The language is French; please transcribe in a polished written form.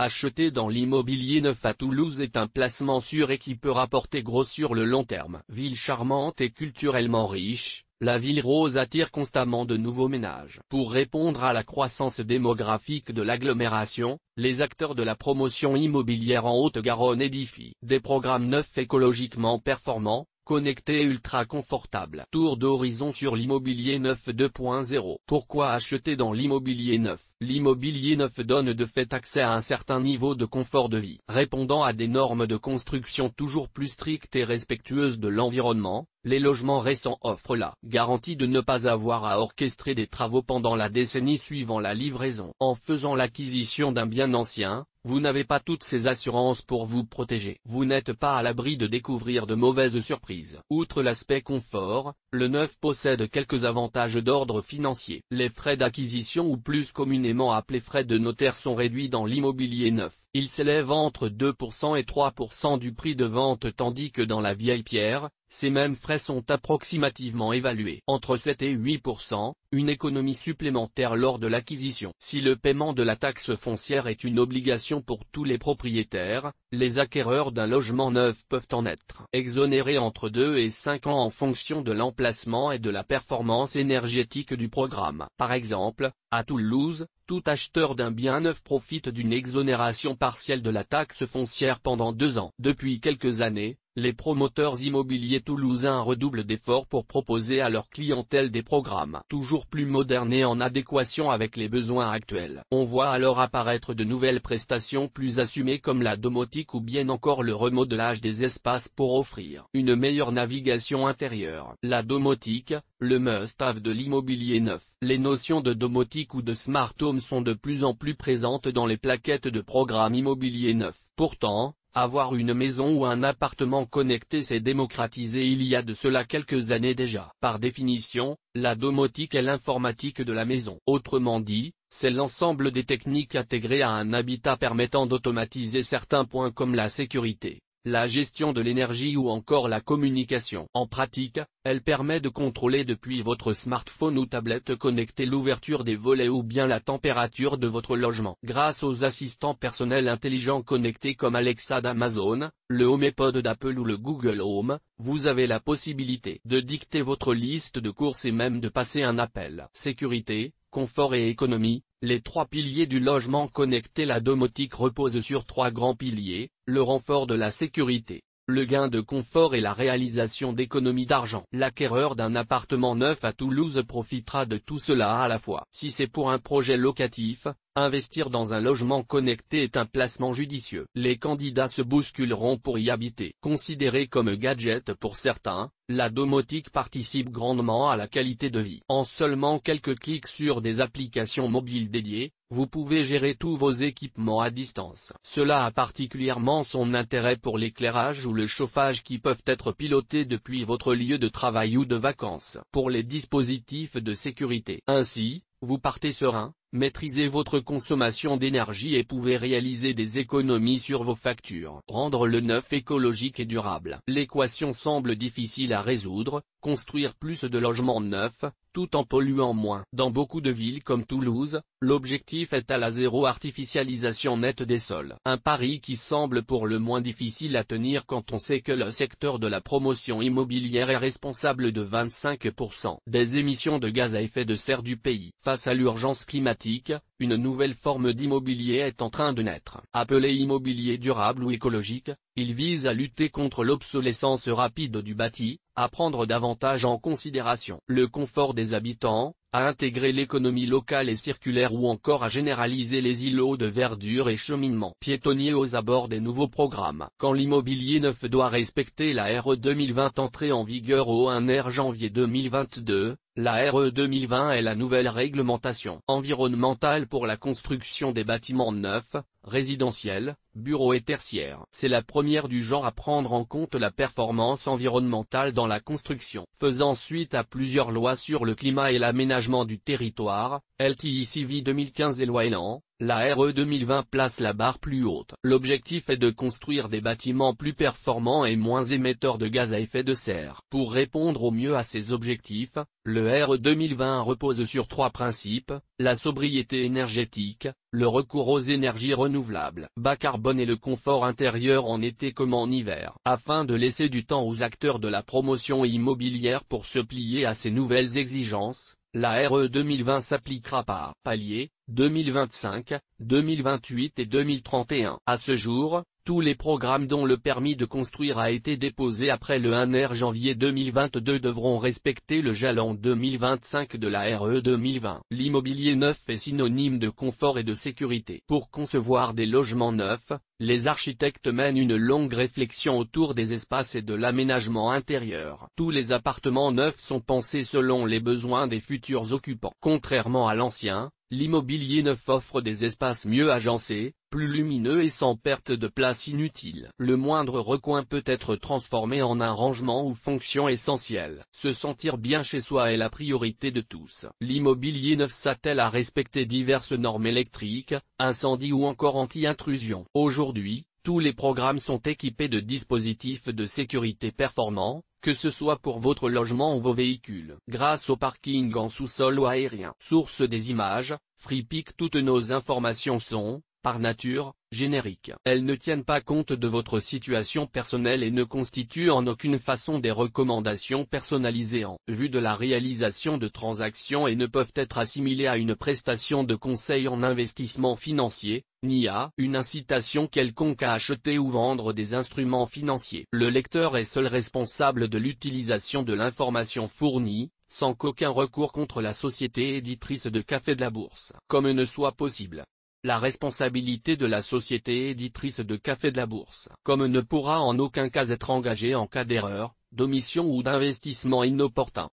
Acheter dans l'immobilier neuf à Toulouse est un placement sûr et qui peut rapporter gros sur le long terme. Ville charmante et culturellement riche, la ville rose attire constamment de nouveaux ménages. Pour répondre à la croissance démographique de l'agglomération, les acteurs de la promotion immobilière en Haute-Garonne édifient des programmes neufs écologiquement performants, connectés et ultra confortables. Tour d'horizon sur l'immobilier neuf 2.0. Pourquoi acheter dans l'immobilier neuf? L'immobilier neuf donne de fait accès à un certain niveau de confort de vie. Répondant à des normes de construction toujours plus strictes et respectueuses de l'environnement, les logements récents offrent la garantie de ne pas avoir à orchestrer des travaux pendant la décennie suivant la livraison. En faisant l'acquisition d'un bien ancien, vous n'avez pas toutes ces assurances pour vous protéger. Vous n'êtes pas à l'abri de découvrir de mauvaises surprises. Outre l'aspect confort, le neuf possède quelques avantages d'ordre financier. Les frais d'acquisition ou plus communément appelés frais de notaire sont réduits dans l'immobilier neuf. Ils s'élèvent entre 2% et 3% du prix de vente tandis que dans la vieille pierre, ces mêmes frais sont approximativement évalués entre 7 et 8%, une économie supplémentaire lors de l'acquisition. Si le paiement de la taxe foncière est une obligation pour tous les propriétaires, les acquéreurs d'un logement neuf peuvent en être exonérés entre 2 et 5 ans en fonction de l'emplacement et de la performance énergétique du programme. Par exemple, à Toulouse, tout acheteur d'un bien neuf profite d'une exonération partielle de la taxe foncière pendant 2 ans. Depuis quelques années, les promoteurs immobiliers toulousains redoublent d'efforts pour proposer à leur clientèle des programmes toujours plus modernes et en adéquation avec les besoins actuels. On voit alors apparaître de nouvelles prestations plus assumées comme la domotique ou bien encore le remodelage des espaces pour offrir une meilleure navigation intérieure. La domotique, le must-have de l'immobilier neuf. Les notions de domotique ou de smart home sont de plus en plus présentes dans les plaquettes de programmes immobiliers neufs. Pourtant, avoir une maison ou un appartement connecté s'est démocratisé il y a de cela quelques années déjà. Par définition, la domotique est l'informatique de la maison. Autrement dit, c'est l'ensemble des techniques intégrées à un habitat permettant d'automatiser certains points comme la sécurité, la gestion de l'énergie ou encore la communication. En pratique, elle permet de contrôler depuis votre smartphone ou tablette connectée l'ouverture des volets ou bien la température de votre logement. Grâce aux assistants personnels intelligents connectés comme Alexa d'Amazon, le HomePod d'Apple ou le Google Home, vous avez la possibilité de dicter votre liste de courses et même de passer un appel. Sécurité, confort et économie, les 3 piliers du logement connecté. La domotique repose sur 3 grands piliers, le renfort de la sécurité, le gain de confort et la réalisation d'économies d'argent. L'acquéreur d'un appartement neuf à Toulouse profitera de tout cela à la fois. Si c'est pour un projet locatif, investir dans un logement connecté est un placement judicieux. Les candidats se bousculeront pour y habiter. Considérée comme gadget pour certains, la domotique participe grandement à la qualité de vie. En seulement quelques clics sur des applications mobiles dédiées, vous pouvez gérer tous vos équipements à distance. Cela a particulièrement son intérêt pour l'éclairage ou le chauffage qui peuvent être pilotés depuis votre lieu de travail ou de vacances. Pour les dispositifs de sécurité. Ainsi, vous partez serein, maîtrisez votre consommation d'énergie et pouvez réaliser des économies sur vos factures. Rendre le neuf écologique et durable. L'équation semble difficile à résoudre, construire plus de logements neufs, tout en polluant moins. Dans beaucoup de villes comme Toulouse, l'objectif est à la zéro artificialisation nette des sols. Un pari qui semble pour le moins difficile à tenir quand on sait que le secteur de la promotion immobilière est responsable de 25% des émissions de gaz à effet de serre du pays. Face à l'urgence climatique, une nouvelle forme d'immobilier est en train de naître. Appelé immobilier durable ou écologique, il vise à lutter contre l'obsolescence rapide du bâti, à prendre davantage en considération le confort des habitants, à intégrer l'économie locale et circulaire ou encore à généraliser les îlots de verdure et cheminement piétonniers aux abords des nouveaux programmes. Quand l'immobilier neuf doit respecter la RE 2020 entrée en vigueur au 1er janvier 2022, la RE 2020 est la nouvelle réglementation environnementale pour la construction des bâtiments neufs, résidentiels, bureaux et tertiaires. C'est la première du genre à prendre en compte la performance environnementale dans la construction. Faisant suite à plusieurs lois sur le climat et l'aménagement du territoire, LTICV 2015 et loi Elan, La RE 2020 place la barre plus haute. L'objectif est de construire des bâtiments plus performants et moins émetteurs de gaz à effet de serre. Pour répondre au mieux à ces objectifs, le RE 2020 repose sur 3 principes, la sobriété énergétique, le recours aux énergies renouvelables, bas carbone et le confort intérieur en été comme en hiver. Afin de laisser du temps aux acteurs de la promotion immobilière pour se plier à ces nouvelles exigences, la RE 2020 s'appliquera par palier, 2025, 2028 et 2031. À ce jour, tous les programmes dont le permis de construire a été déposé après le 1er janvier 2022 devront respecter le jalon 2025 de la RE 2020. L'immobilier neuf est synonyme de confort et de sécurité. Pour concevoir des logements neufs, les architectes mènent une longue réflexion autour des espaces et de l'aménagement intérieur. Tous les appartements neufs sont pensés selon les besoins des futurs occupants. Contrairement à l'ancien, l'immobilier neuf offre des espaces mieux agencés, plus lumineux et sans perte de place inutile. Le moindre recoin peut être transformé en un rangement ou fonction essentielle. Se sentir bien chez soi est la priorité de tous. L'immobilier neuf s'attelle à respecter diverses normes électriques, incendie ou encore anti-intrusion. Aujourd'hui, tous les programmes sont équipés de dispositifs de sécurité performants, que ce soit pour votre logement ou vos véhicules. Grâce au parking en sous-sol ou aérien. Source des images, FreePic. Toutes nos informations sont, par nature, génériques. Elles ne tiennent pas compte de votre situation personnelle et ne constituent en aucune façon des recommandations personnalisées en vue de la réalisation de transactions et ne peuvent être assimilées à une prestation de conseil en investissement financier, ni à une incitation quelconque à acheter ou vendre des instruments financiers. Le lecteur est seul responsable de l'utilisation de l'information fournie, sans qu'aucun recours contre la société éditrice de Café de la Bourse, comme ne soit possible. La responsabilité de la société éditrice de Café de la Bourse, comme ne pourra en aucun cas être engagée en cas d'erreur, d'omission ou d'investissement inopportun.